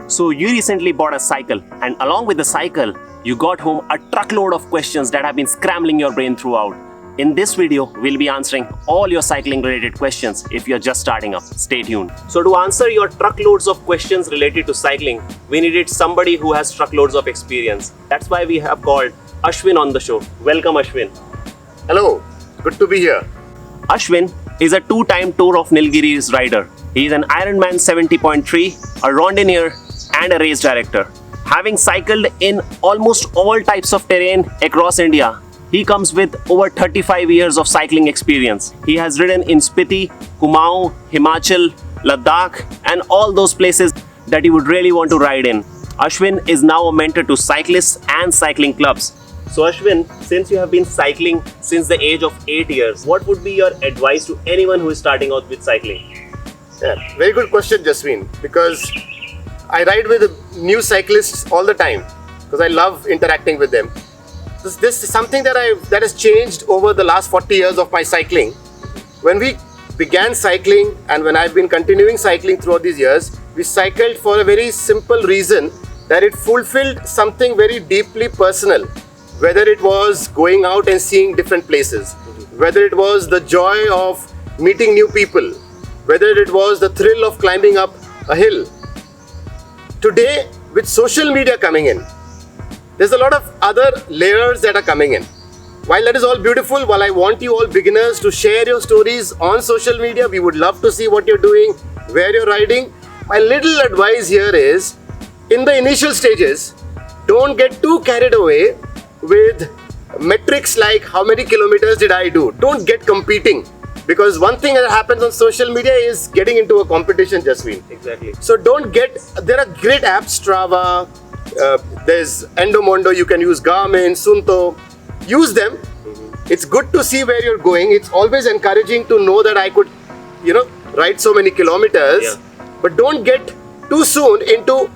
So you recently bought a cycle, and along with the cycle, you got home a truckload of questions that have been scrambling your brain throughout. In this video, we'll be answering all your cycling related questions if you're just starting up. Stay tuned. So to answer your truckloads of questions related to cycling, we needed somebody who has truckloads of experience. That's why we have called Ashwin on the show. Welcome, Ashwin. Hello, good to be here. Ashwin is a two-time Tour of Nilgiri's rider. He is an Ironman 70.3, a randonneer, and a race director. Having cycled in almost all types of terrain across India, he comes with over 35 years of cycling experience. He has ridden in Spiti, Kumaon, Himachal, Ladakh, and all those places that you would really want to ride in. Ashwin is now a mentor to cyclists and cycling clubs. So Ashwin, since you have been cycling since the age of 8 years, what would be your advice to anyone who is starting out with cycling? Yeah, very good question, Jaswin, because I ride with new cyclists all the time because I love interacting with them. This is something that has changed over the last 40 years of my cycling. When we began cycling and when I've been continuing cycling throughout these years, we cycled for a very simple reason that it fulfilled something very deeply personal. Whether it was going out and seeing different places, whether it was the joy of meeting new people, whether it was the thrill of climbing up a hill. Today, with social media coming in, there's a lot of other layers that are coming in. While that is all beautiful, while I want you all beginners to share your stories on social media, we would love to see what you're doing, where you're riding. My little advice here is, in the initial stages, don't get too carried away with metrics like how many kilometers did I do. Don't get competing, because one thing that happens on social media is getting into a competition, Jaswin. Exactly. So there are great apps, Strava, there's Endomondo, you can use Garmin, Sunto. Use them. It's good to see where you're going. It's always encouraging to know that I could, ride so many kilometers. Yeah. But don't get too soon into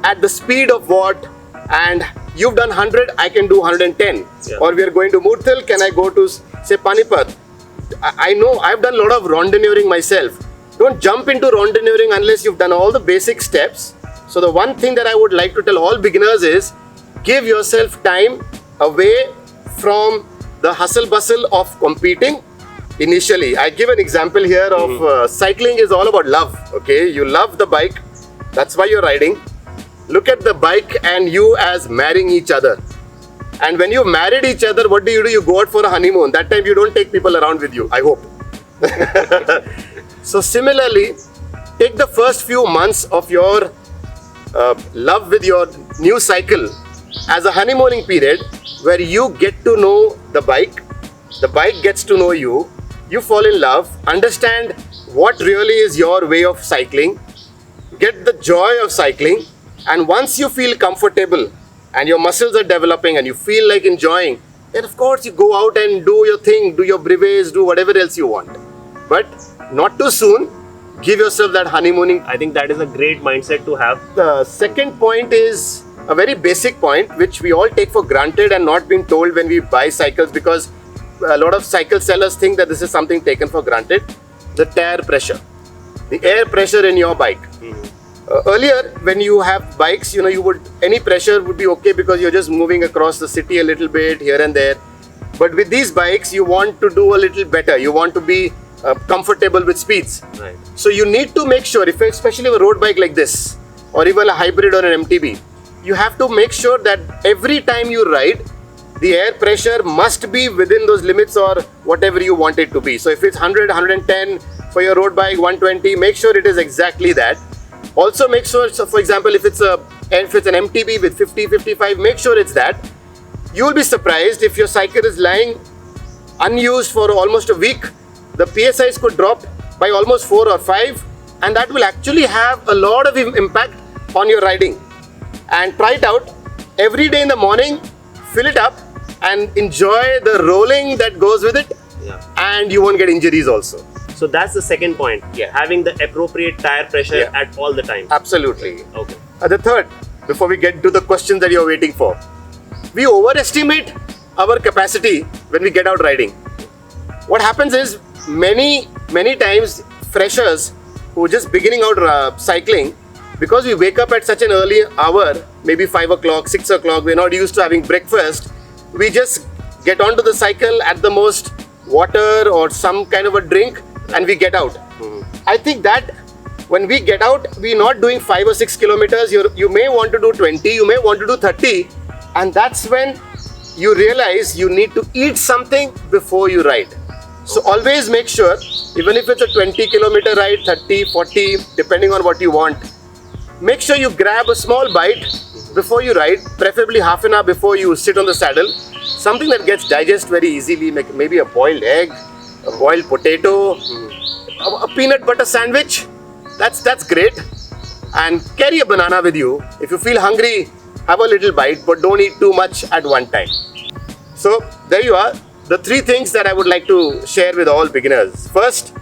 at the speed of what, and you've done 100, I can do 110. Yeah. Or we are going to Murthal, can I go to, say, Panipat? I know I've done a lot of randonneering myself. Don't jump into randonneering unless you've done all the basic steps. So the one thing that I would like to tell all beginners is, give yourself time away from the hustle bustle of competing. Initially, I give an example here of cycling is all about love. Okay, you love the bike, that's why you're riding. Look at the bike and you as marrying each other. And when you married each other, what do? You go out for a honeymoon. That time you don't take people around with you, I hope. So similarly, take the first few months of your love with your new cycle as a honeymooning period where you get to know the bike gets to know you, you fall in love, understand what really is your way of cycling, get the joy of cycling, and once you feel comfortable and your muscles are developing and you feel like enjoying, then of course you go out and do your thing, do your brevets, do whatever else you want. But not too soon. Give yourself that honeymooning. I think that is a great mindset to have. The second point is a very basic point which we all take for granted and not been told when we buy cycles, because a lot of cycle sellers think that this is something taken for granted. The tire pressure, the air pressure in your bike. Earlier, when you have bikes, any pressure would be okay because you're just moving across the city a little bit here and there. But with these bikes, you want to do a little better. You want to be comfortable with speeds. Right. So you need to make sure, especially a road bike like this, or even a hybrid or an MTB, you have to make sure that every time you ride, the air pressure must be within those limits or whatever you want it to be. So if it's 100, 110 for your road bike, 120, make sure it is exactly that. Also make sure, so for example, if it's an MTB with 50, 55, make sure it's that. You will be surprised if your cycle is lying unused for almost a week, the PSIs could drop by almost 4 or 5, and that will actually have a lot of impact on your riding. And try it out every day in the morning, fill it up and enjoy the rolling that goes with it. Yeah. And you won't get injuries also. So that's the second point. Yeah. Having the appropriate tire pressure at all the time. Absolutely. Okay. The third, before we get to the questions that you're waiting for, we overestimate our capacity when we get out riding. What happens is many times freshers who are just beginning out cycling because we wake up at such an early hour, maybe 5 o'clock, 6 o'clock, we're not used to having breakfast, we just get onto the cycle, at the most water or some kind of a drink, and we get out. I think that when we get out, we're not doing 5 or 6 kilometers. You may want to do 20, you may want to do 30, and that's when you realize you need to eat something before you ride. So always make sure, even if it's a 20 kilometer ride, 30, 40, depending on what you want, make sure you grab a small bite before you ride, preferably half an hour before you sit on the saddle. Something that gets digested very easily, maybe a boiled egg, a boiled potato, a peanut butter sandwich. That's great. And carry a banana with you. If you feel hungry, have a little bite, but don't eat too much at one time. So there you are, the 3 things that I would like to share with all beginners. First,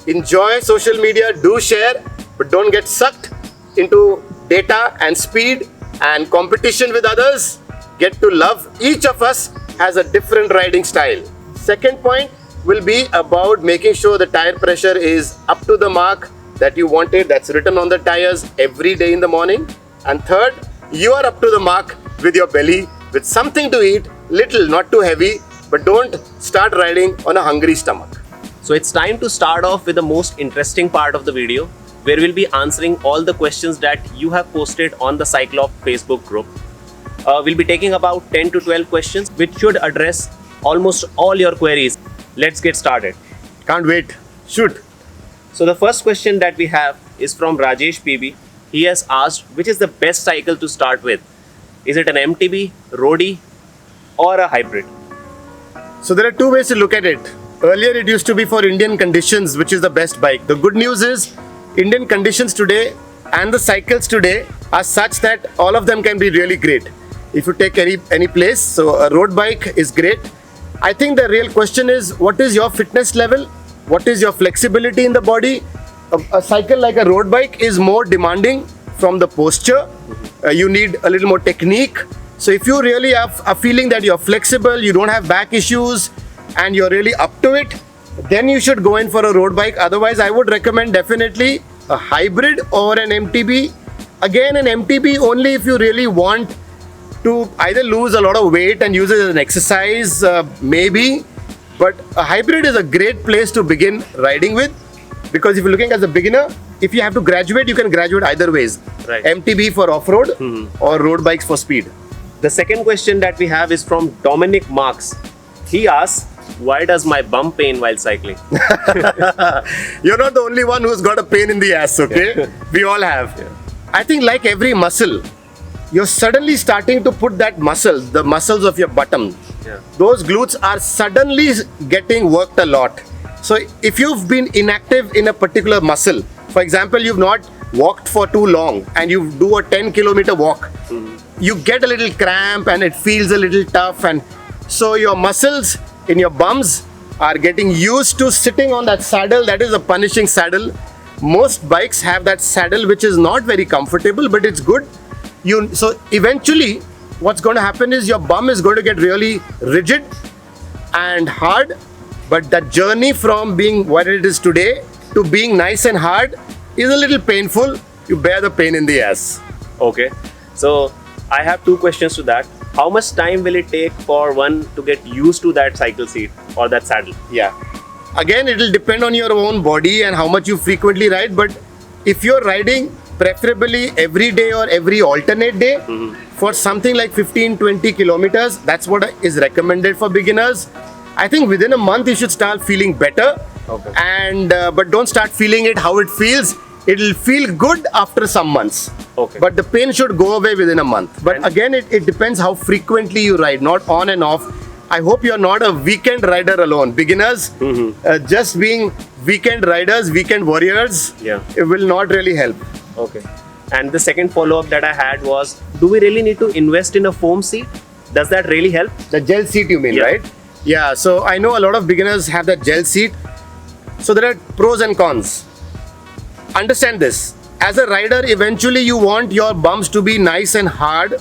enjoy social media, do share, but don't get sucked into data and speed and competition with others. Get to love. Each of us has a different riding style. Second point will be about making sure the tire pressure is up to the mark that you wanted, that's written on the tires every day in the morning. And third, you are up to the mark with your belly, with something to eat, little, not too heavy, but don't start riding on a hungry stomach. So it's time to start off with the most interesting part of the video, where we'll be answering all the questions that you have posted on the Cyclop Facebook group. We'll be taking about 10 to 12 questions, which should address almost all your queries. Let's get started. Can't wait. Shoot. So the first question that we have is from Rajesh PB. He has asked, which is the best cycle to start with? Is it an MTB, roadie, or a hybrid? So there are 2 ways to look at it. Earlier it used to be for Indian conditions, which is the best bike. The good news is Indian conditions today and the cycles today are such that all of them can be really great. If you take any place, so a road bike is great. I think the real question is, what is your fitness level? What is your flexibility in the body? A cycle like a road bike is more demanding from the posture. You need a little more technique. So if you really have a feeling that you're flexible, you don't have back issues, and you're really up to it, then you should go in for a road bike. Otherwise, I would recommend definitely a hybrid or an MTB. Again, an MTB only if you really want to either lose a lot of weight and use it as an exercise, maybe. But a hybrid is a great place to begin riding with, because if you're looking as a beginner, if you have to graduate, you can graduate either ways. Right. MTB for off-road or road bikes for speed. The second question that we have is from Dominic Marks. He asks, why does my bum pain while cycling? You're not the only one who's got a pain in the ass, okay? Yeah. We all have. Yeah. I think like every muscle, you're suddenly starting to put that muscle, the muscles of your bottom. Yeah. Those glutes are suddenly getting worked a lot. So if you've been inactive in a particular muscle, for example, you've not walked for too long and you do a 10-kilometer walk, you get a little cramp and it feels a little tough, and so your muscles in your bums are getting used to sitting on that saddle. That is a punishing saddle. Most bikes have that saddle which is not very comfortable, but it's good. So eventually what's going to happen is your bum is going to get really rigid and hard, but that journey from being what it is today to being nice and hard is a little painful. You bear the pain in the ass. Okay, so I have 2 questions to that. How much time will it take for one to get used to that cycle seat or that saddle? Yeah, again, it will depend on your own body and how much you frequently ride, but if you're riding preferably every day or every alternate day, for something like 15-20 kilometers, that's what is recommended for beginners. I think within a month you should start feeling better. Okay. And but don't start feeling it how it feels. It'll feel good after some months. Okay. But the pain should go away within a month. But and again, it depends how frequently you ride, not on and off. I hope you're not a weekend rider alone. Beginners, just being weekend riders, weekend warriors, it will not really help. Okay. And the second follow-up that I had was, do we really need to invest in a foam seat? Does that really help? The gel seat you mean, right? Yeah, so I know a lot of beginners have that gel seat. So there are pros and cons. Understand this. As a rider, eventually you want your bumps to be nice and hard.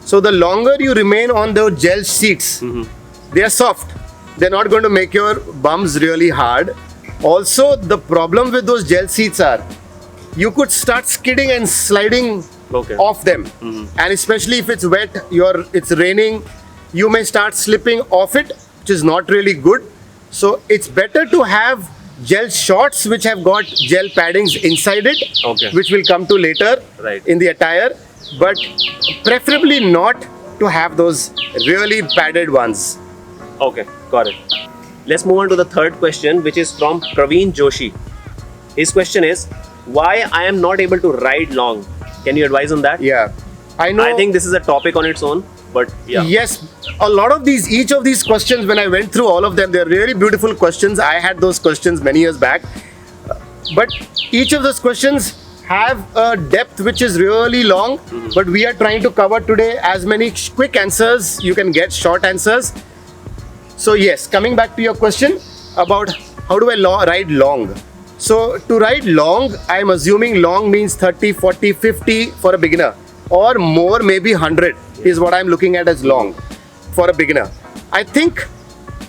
So the longer you remain on those gel seats, they are soft. They're not going to make your bums really hard. Also, the problem with those gel seats are, you could start skidding and sliding Okay. off them. And especially if it's wet, it's raining, you may start slipping off it, which is not really good. So it's better to have gel shorts which have got gel paddings inside it, Okay. which we'll come to later Right. in the attire, but preferably not to have those really padded ones. Okay, got it. Let's move on to the third question, which is from Praveen Joshi. His question is, why I am not able to ride long? Can you advise on that? Yeah, I know. I think this is a topic on its own, but yeah. Yes, a lot of each of these questions, when I went through all of them, they're really beautiful questions. I had those questions many years back. But each of those questions have a depth which is really long. But we are trying to cover today as many quick answers. You can get short answers. So yes, coming back to your question about how do I ride long. So to ride long, I'm assuming long means 30, 40, 50 for a beginner, or more, maybe 100 is what I'm looking at as long for a beginner. I think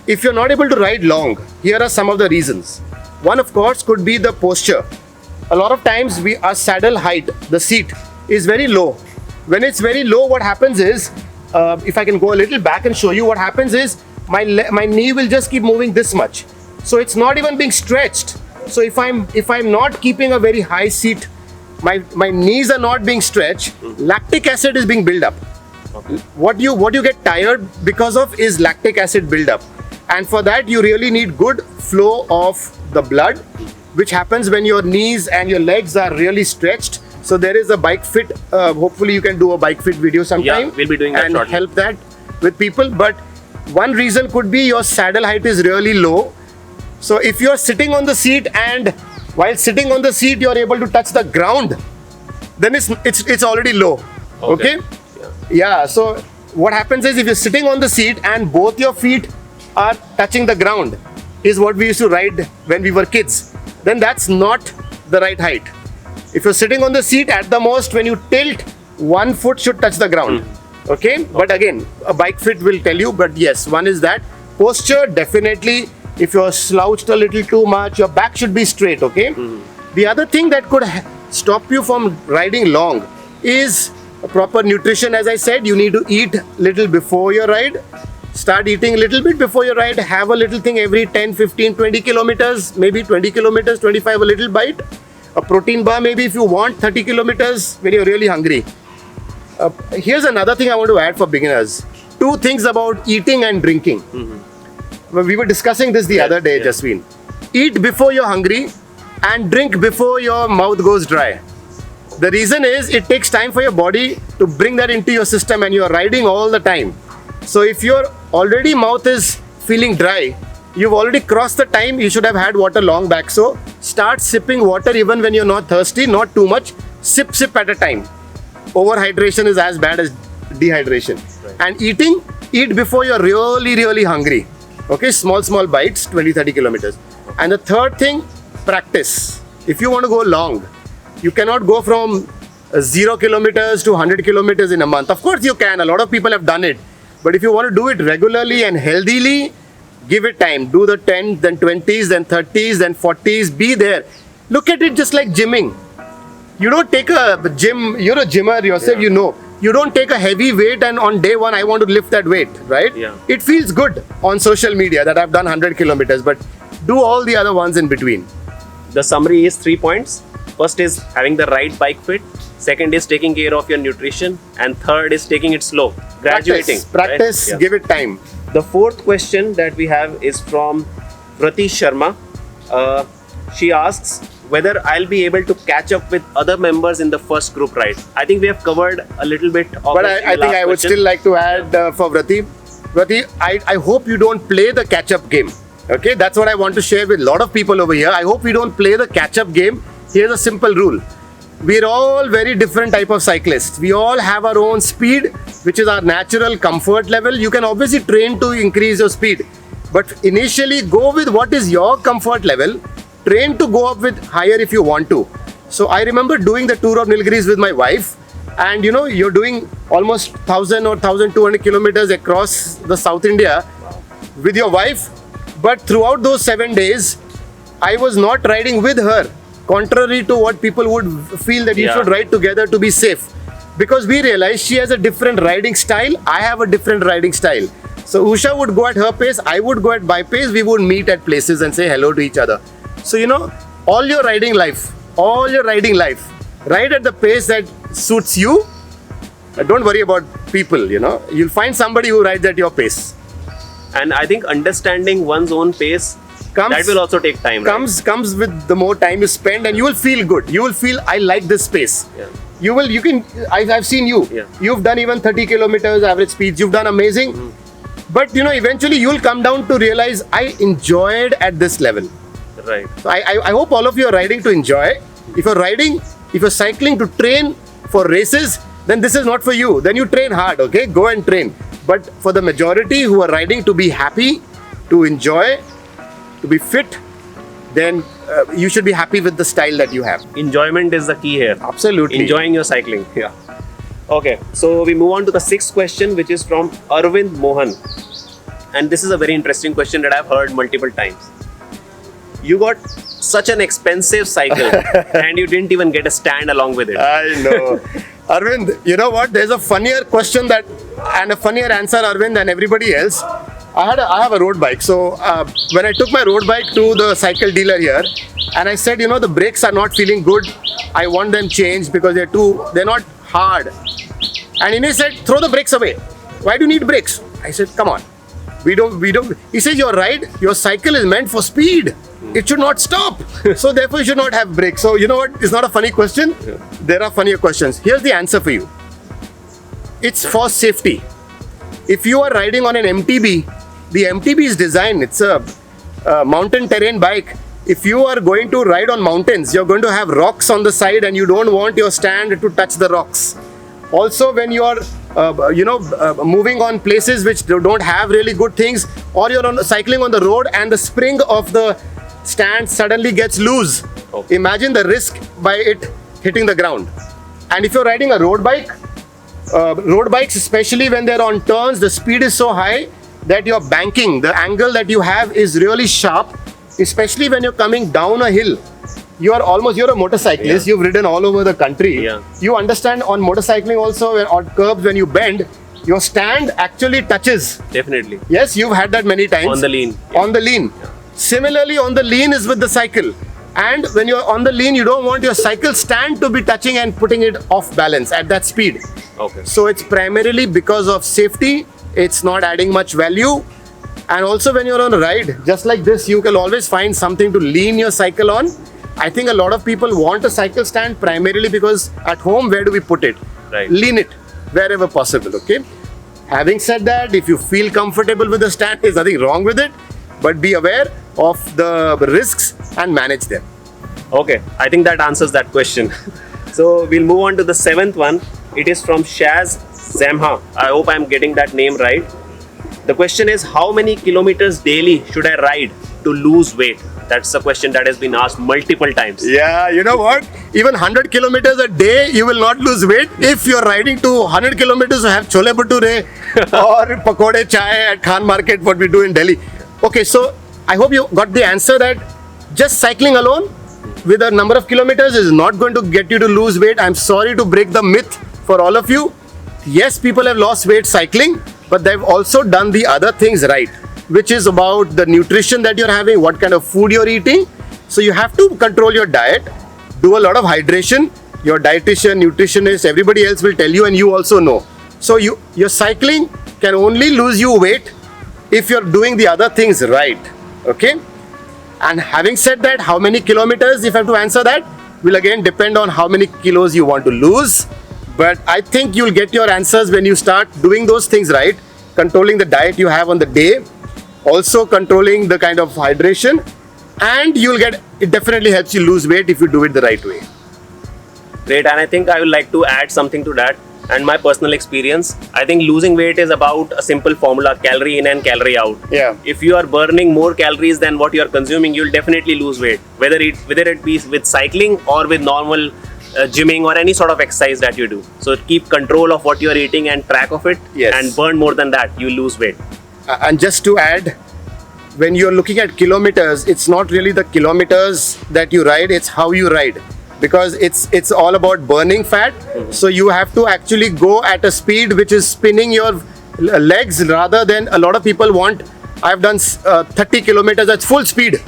if you're not able to ride long, here are some of the reasons. One, of course, could be the posture. A lot of times our saddle height, the seat, is very low. When it's very low, what happens is, if I can go a little back and show you, what happens is my knee will just keep moving this much. So it's not even being stretched. So if I'm not keeping a very high seat, my knees are not being stretched, lactic acid is being built up. Okay. What you get tired because of is lactic acid buildup, and for that you really need good flow of the blood, which happens when your knees and your legs are really stretched. So there is a bike fit. Hopefully you can do a bike fit video sometime. Yeah, we'll be doing that and shortly. help that with people. But one reason could be your saddle height is really low. So if you're sitting on the seat and while sitting on the seat you're able to touch the ground, then it's already low. Okay? Yeah, so what happens is if you're sitting on the seat and both your feet are touching the ground, is what we used to ride when we were kids, then that's not the right height. If you're sitting on the seat, at the most when you tilt, one foot should touch the ground. Okay? But again, a bike fit will tell you, but yes, one is that. Posture, definitely, if you're slouched a little too much, your back should be straight, okay? The other thing that could stop you from riding long is proper nutrition. As I said, you need to eat little before your ride. Start eating a little bit before your ride. Have a little thing every 10, 15, 20 kilometers, maybe 20 kilometers, 25, a little bite. A protein bar maybe if you want, 30 kilometers when you're really hungry. Here's another thing I want to add for beginners. Two things about eating and drinking. We were discussing this the other day, Jasween. Eat before you're hungry and drink before your mouth goes dry. The reason is it takes time for your body to bring that into your system, and you're riding all the time. So if your already mouth is feeling dry, you've already crossed the time, you should have had water long back. So start sipping water even when you're not thirsty, not too much. Sip at a time. Overhydration is as bad as dehydration. Right. And eat before you're really hungry. Okay, small bites, 20-30 kilometers. And the third thing, practice. If you want to go long, you cannot go from 0 kilometers to 100 kilometers in a month. Of course you can, a lot of people have done it. But if you want to do it regularly and healthily, give it time. Do the 10s, then 20s, then 30s, then 40s. Be there. Look at it just like gymming. You don't take a gym, you're a gymmer yourself, you know. You don't take a heavy weight and on day one I want to lift that weight, right? Yeah. It feels good on social media that I've done 100 kilometers, but do all the other ones in between. The summary is 3 points. First is having the right bike fit. Second is taking care of your nutrition. And third is taking it slow. Graduating. Practice, right? give it time. The fourth question that we have is from Vrati Sharma. She asks whether I'll be able to catch up with other members in the first group ride. I think we have covered a little bit of But it in I the think last I would question. still like to add for Vrati. Vrati, I hope you don't play the catch-up game. Okay, that's what I want to share with a lot of people over here. I hope we don't play the catch-up game. Here's a simple rule. We're all very different type of cyclists. We all have our own speed, which is our natural comfort level. You can obviously train to increase your speed. But initially go with what is your comfort level. Train to go up with higher if you want to. So I remember doing the tour of Nilgiris with my wife, and you know, you're doing almost 1000 or 1200 kilometers across the South India with your wife. But throughout those 7 days, I was not riding with her. contrary to what people would feel that you should ride together to be safe. Because we realized she has a different riding style, I have a different riding style. So Usha would go at her pace, I would go at my pace, we would meet at places and say hello to each other. So all your riding life, ride at the pace that suits you. Don't worry about people, You'll find somebody who rides at your pace. And I think understanding one's own pace, that will also take time, right? Comes with the more time you spend, and you will feel good. You will feel, I like this pace. Yeah. I've seen you. Yeah. You've done even 30 kilometers average speeds. You've done amazing. But eventually you'll come down to realize I enjoyed at this level. Right. So I hope all of you are riding to enjoy. If you're cycling to train for races, then this is not for you. Then you train hard, okay? Go and train. But for the majority who are riding to be happy, to enjoy, to be fit, then you should be happy with the style that you have. Enjoyment is the key here. Absolutely. Enjoying your cycling. Yeah. Okay, so we move on to the sixth question, which is from Arvind Mohan. And this is a very interesting question that I've heard multiple times. You got such an expensive cycle and you didn't even get a stand along with it. I know. Arvind, you know what? There's a funnier question and a funnier answer, Arvind, than everybody else. I have a road bike. So when I took my road bike to the cycle dealer here, and I said, the brakes are not feeling good. I want them changed because they're not hard. And he said, throw the brakes away. Why do you need brakes? I said, come on. We don't. He says, your cycle is meant for speed. It should not stop. So therefore you should not have brakes. So you know what? It's not a funny question. Yeah. There are funnier questions. Here's the answer for you. It's for safety. If you are riding on an MTB, the MTB is designed, it's a mountain terrain bike. If you are going to ride on mountains, you're going to have rocks on the side and you don't want your stand to touch the rocks. Also, when you are moving on places which don't have really good things, or you're cycling on the road and the spring of the stand suddenly gets loose. Okay. Imagine the risk by it hitting the ground. And if you're riding a road bike, road bikes, especially when they're on turns, the speed is so high that your banking, the angle that you have is really sharp, especially when you're coming down a hill. You're a motorcyclist, you've ridden all over the country. Yeah. You understand on motorcycling also, on curbs when you bend, your stand actually touches. Definitely. Yes, you've had that many times. On the lean. On the lean. Yeah. Similarly, on the lean is with the cycle. And when you're on the lean, you don't want your cycle stand to be touching and putting it off balance at that speed. Okay. So it's primarily because of safety. It's not adding much value. And also when you're on a ride, just like this, you can always find something to lean your cycle on. I think a lot of people want a cycle stand primarily because at home, where do we put it? Right. Lean it wherever possible, okay? Having said that, if you feel comfortable with the stand, there's nothing wrong with it. But be aware of the risks and manage them. Okay, I think that answers that question. So we'll move on to the seventh one. It is from Shaz Zamha. I hope I'm getting that name right. The question is, how many kilometers daily should I ride to lose weight? That's a question that has been asked multiple times. Yeah, you know what? Even 100 kilometers a day, you will not lose weight. If you're riding to 100 kilometers to have chole bhature or pakode chai at Khan Market, what we do in Delhi. Okay, so I hope you got the answer that just cycling alone with a number of kilometers is not going to get you to lose weight. I'm sorry to break the myth for all of you. Yes, people have lost weight cycling, but they've also done the other things right, which is about the nutrition that you're having, what kind of food you're eating. So you have to control your diet, do a lot of hydration. Your dietitian, nutritionist, everybody else will tell you, and you also know. So your cycling can only lose you weight if you're doing the other things right, okay? And having said that, how many kilometers, if I have to answer that, will again depend on how many kilos you want to lose. But I think you'll get your answers when you start doing those things right, controlling the diet you have on the day, also controlling the kind of hydration, and it definitely helps you lose weight if you do it the right way. Great, and I think I would like to add something to that. And my personal experience, I think losing weight is about a simple formula: calorie in and calorie out. Yeah. If you are burning more calories than what you are consuming, you'll definitely lose weight. Whether it be with cycling or with normal gymming or any sort of exercise that you do. So keep control of what you are eating and track of it. Yes. And burn more than that, you lose weight. And just to add, when you're looking at kilometers, it's not really the kilometers that you ride, it's how you ride. Because it's all about burning fat. So you have to actually go at a speed which is spinning your legs, rather than a lot of people want, I've done 30 kilometers at full speed.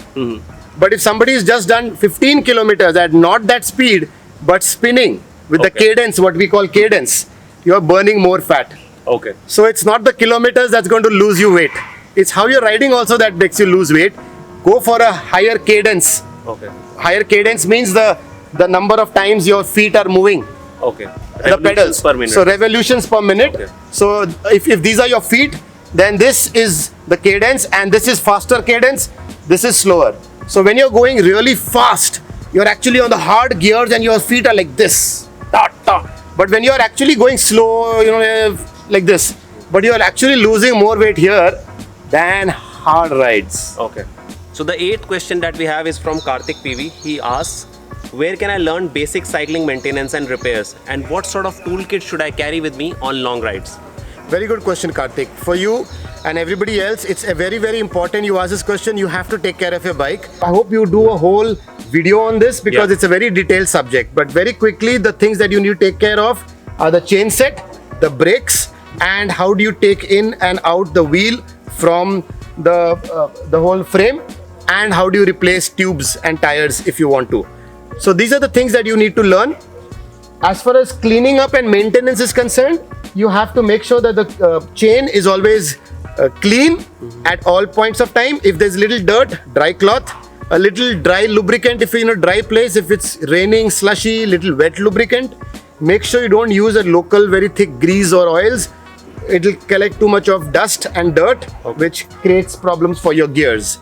But if somebody has just done 15 kilometers at not that speed, but spinning with the cadence, what we call cadence, you're burning more fat. Okay. So it's not the kilometers that's going to lose you weight. It's how you're riding also that makes you lose weight. Go for a higher cadence. Okay. Higher cadence means the number of times your feet are moving. Okay. The pedals per minute. So revolutions per minute. Okay. So if these are your feet, then this is the cadence, and this is faster cadence, this is slower. So when you're going really fast, you're actually on the hard gears and your feet are like this. Ta, ta. But when you're actually going slow, like this, but you're actually losing more weight here than hard rides. Okay. So the 8th question that we have is from Karthik PV. He asks, where can I learn basic cycling maintenance and repairs, and what sort of toolkit should I carry with me on long rides? Very good question, Karthik. For you and everybody else, it's a very, very important you ask this question. You have to take care of your bike. I hope you do a whole video on this, because it's a very detailed subject. But very quickly, the things that you need to take care of are the chain set, the brakes, and how do you take in and out the wheel from the whole frame, and how do you replace tubes and tires if you want to. So these are the things that you need to learn. As far as cleaning up and maintenance is concerned, you have to make sure that the chain is always clean at all points of time. If there's little dirt, dry cloth, a little dry lubricant if you're in a dry place. If it's raining, slushy, little wet lubricant. Make sure you don't use a local very thick grease or oils. It'll collect too much of dust and dirt, which creates problems for your gears.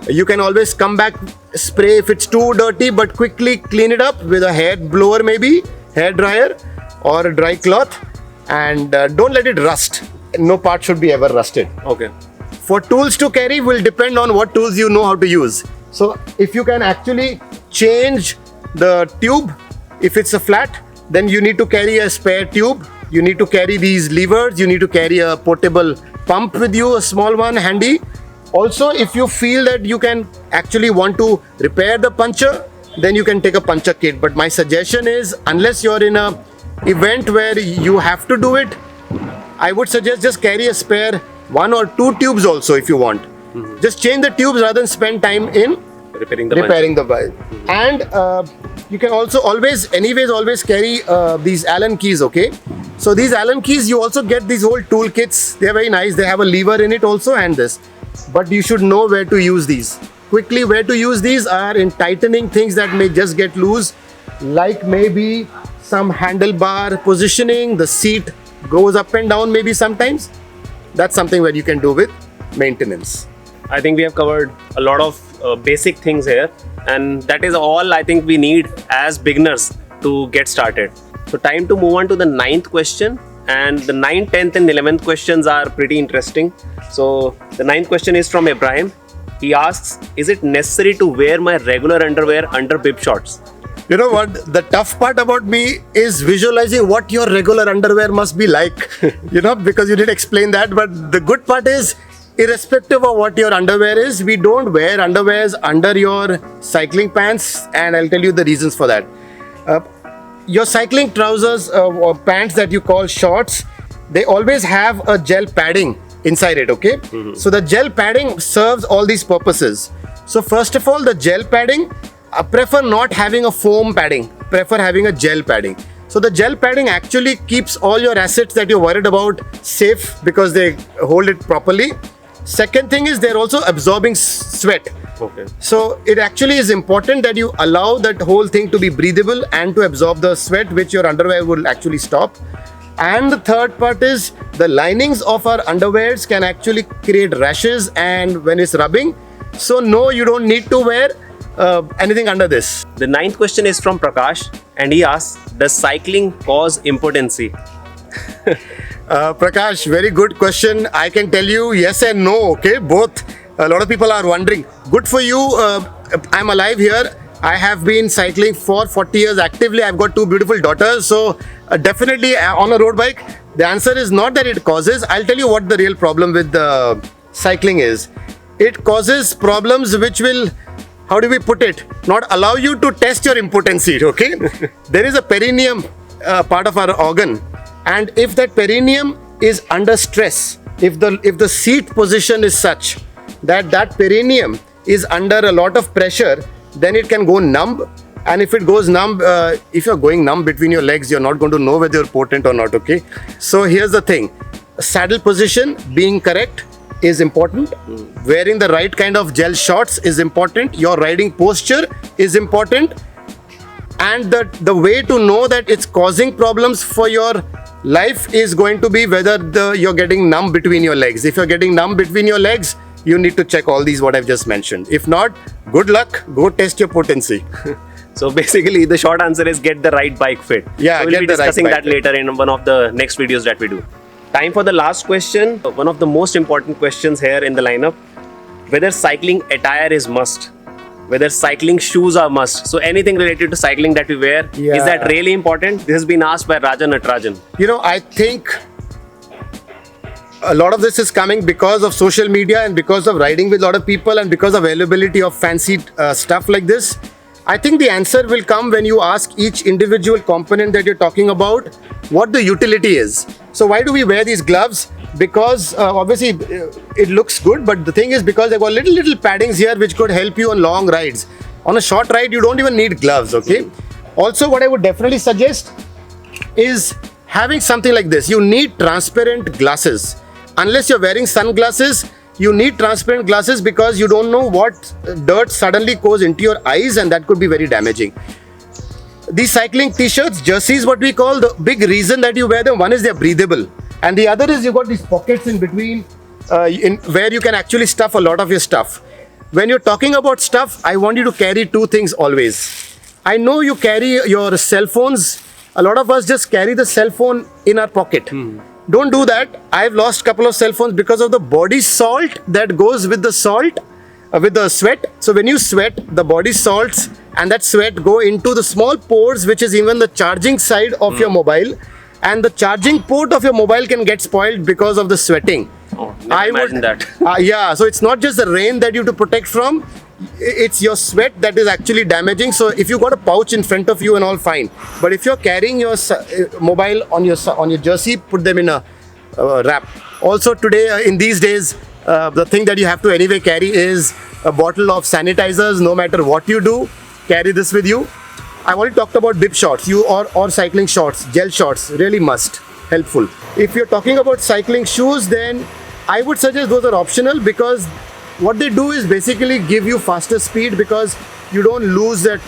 You can always come back, spray if it's too dirty, but quickly clean it up with a hair blower, maybe hair dryer or a dry cloth, and don't let it rust. No part should be ever rusted. Okay. For tools to carry will depend on what tools you know how to use. So if you can actually change the tube, if it's a flat, then you need to carry a spare tube. You need to carry these levers. You need to carry a portable pump with you, a small one handy. Also, if you feel that you can actually want to repair the puncture, then you can take a puncture kit. But my suggestion is, unless you're in a event where you have to do it, I would suggest just carry a spare 1 or 2 tubes also if you want. Just change the tubes rather than spend time in repairing the bike. And you can also always carry these Allen keys, okay? So these Allen keys, you also get these whole tool kits. They're very nice. They have a lever in it also, and this. But you should know where to use these. Quickly, where to use these are in tightening things that may just get loose, like maybe some handlebar positioning, the seat goes up and down maybe sometimes. That's something where you can do with maintenance. I think we have covered a lot of basic things here, and that is all I think we need as beginners to get started. So time to move on to the 9th question, and the 9th, 10th and 11th questions are pretty interesting. So the 9th question is from Ibrahim. He asks, is it necessary to wear my regular underwear under bib shorts? You know what? The tough part about me is visualizing what your regular underwear must be like, because you did explain that. But the good part is, irrespective of what your underwear is, we don't wear underwears under your cycling pants, and I'll tell you the reasons for that. Your cycling trousers or pants that you call shorts, they always have a gel padding inside it, okay? So the gel padding serves all these purposes. So first of all, the gel padding, prefer not having a foam padding, prefer having a gel padding. So the gel padding actually keeps all your assets that you're worried about safe, because they hold it properly. Second thing is, they're also absorbing sweat. Okay. So it actually is important that you allow that whole thing to be breathable and to absorb the sweat, which your underwear will actually stop. And the third part is, the linings of our underwears can actually create rashes and when it's rubbing. So no, you don't need to wear anything under this. The 9th question is from Prakash, and he asks, does cycling cause impotency? Prakash, very good question. I can tell you yes and no, okay? Both. A lot of people are wondering. Good for you. I'm alive here. I have been cycling for 40 years actively. I've got 2 beautiful daughters. So definitely on a road bike, the answer is not that it causes. I'll tell you what the real problem with cycling is. it causes problems which will, how do we put it, not allow you to test your impotency, okay? There is a perineum part of our organ, and if that perineum is under stress, if the seat position is such that perineum is under a lot of pressure, then it can go numb. And if it goes numb, if you're going numb between your legs, you're not going to know whether you're potent or not, okay? So here's the thing. Saddle position being correct is important. Wearing the right kind of gel shorts is important. Your riding posture is important. And the way to know that it's causing problems for your life is going to be whether you're getting numb between your legs. If you're getting numb between your legs, you need to check all these what I've just mentioned. If not, good luck, go test your potency. So basically, the short answer is get the right bike fit. Yeah, so we'll be discussing that later in one of the next videos that we do. Time for the last question. One of the most important questions here in the lineup. Whether cycling attire is must. Whether cycling shoes are must. So anything related to cycling that we wear, is that really important? This has been asked by Rajan Natarajan. You know, I think a lot of this is coming because of social media and because of riding with a lot of people and because of availability of fancy stuff like this. I think the answer will come when you ask each individual component that you're talking about what the utility is. So why do we wear these gloves? Because obviously it looks good, but the thing is because they've got little paddings here which could help you on long rides. On a short ride, you don't even need gloves, okay? Also, what I would definitely suggest is having something like this. You need transparent glasses. Unless you're wearing sunglasses, you need transparent glasses because you don't know what dirt suddenly goes into your eyes, and that could be very damaging. These cycling t-shirts, jerseys, what we call, the big reason that you wear them, one is they're breathable, and the other is you've got these pockets in between where you can actually stuff a lot of your stuff. When you're talking about stuff, I want you to carry two things always. I know you carry your cell phones. A lot of us just carry the cell phone in our pocket. Don't do that. I've lost a couple of cell phones because of the body salt that goes with the salt, with the sweat. So when you sweat, the body salts and that sweat go into the small pores, which is even the charging side of your mobile. And the charging port of your mobile can get spoiled because of the sweating. Oh, never imagine that. Yeah, so it's not just the rain that you have to protect from. It's your sweat that is actually damaging. So if you got a pouch in front of you and all, fine. But if you're carrying your mobile on your jersey, put them in a wrap. Also today, in these days, the thing that you have to anyway carry is a bottle of sanitizers. No matter what you do, carry this with you. I've already talked about bib shorts, or cycling shorts, gel shorts, really must, helpful. If you're talking about cycling shoes, then I would suggest those are optional because what they do is basically give you faster speed because you don't lose that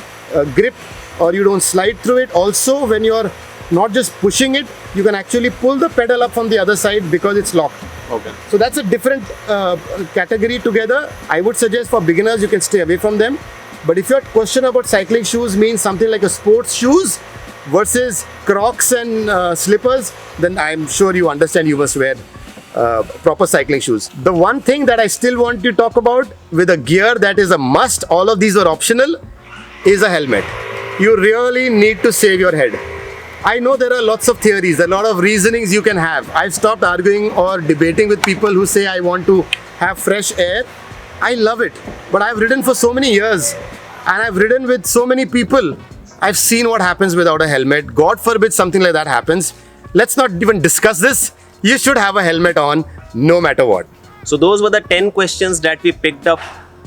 grip or you don't slide through it. Also, when you're not just pushing it, you can actually pull the pedal up from the other side because it's locked. Okay. So that's a different category together. I would suggest for beginners, you can stay away from them. But if your question about cycling shoes means something like a sports shoes versus Crocs and slippers, then I'm sure you understand you must wear proper cycling shoes. The one thing that I still want to talk about with a gear that is a must, all of these are optional, is a helmet. You really need to save your head. I know there are lots of theories, a lot of reasonings you can have. I've stopped arguing or debating with people who say I want to have fresh air. I love it, but I've ridden for so many years and I've ridden with so many people. I've seen what happens without a helmet. God forbid something like that happens. Let's not even discuss this. You should have a helmet on no matter what. So those were the 10 questions that we picked up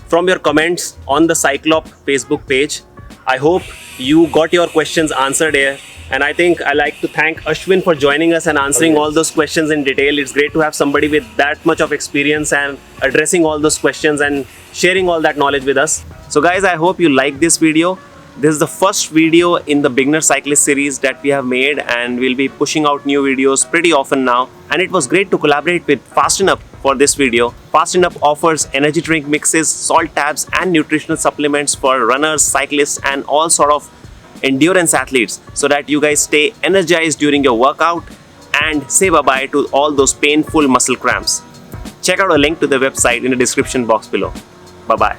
from your comments on the Cyclop Facebook page. I hope you got your questions answered here. And I think I like to thank Ashwin for joining us and answering all those questions in detail. It's great to have somebody with that much of experience and addressing all those questions and sharing all that knowledge with us. So guys, I hope you like this video. This is the first video in the beginner cyclist series that we have made, and we'll be pushing out new videos pretty often now. And it was great to collaborate with Fast&Up for this video. Fast&Up offers energy drink mixes, salt tabs and nutritional supplements for runners, cyclists and all sort of endurance athletes, so that you guys stay energized during your workout and say bye-bye to all those painful muscle cramps. Check out a link to the website in the description box below. Bye-bye.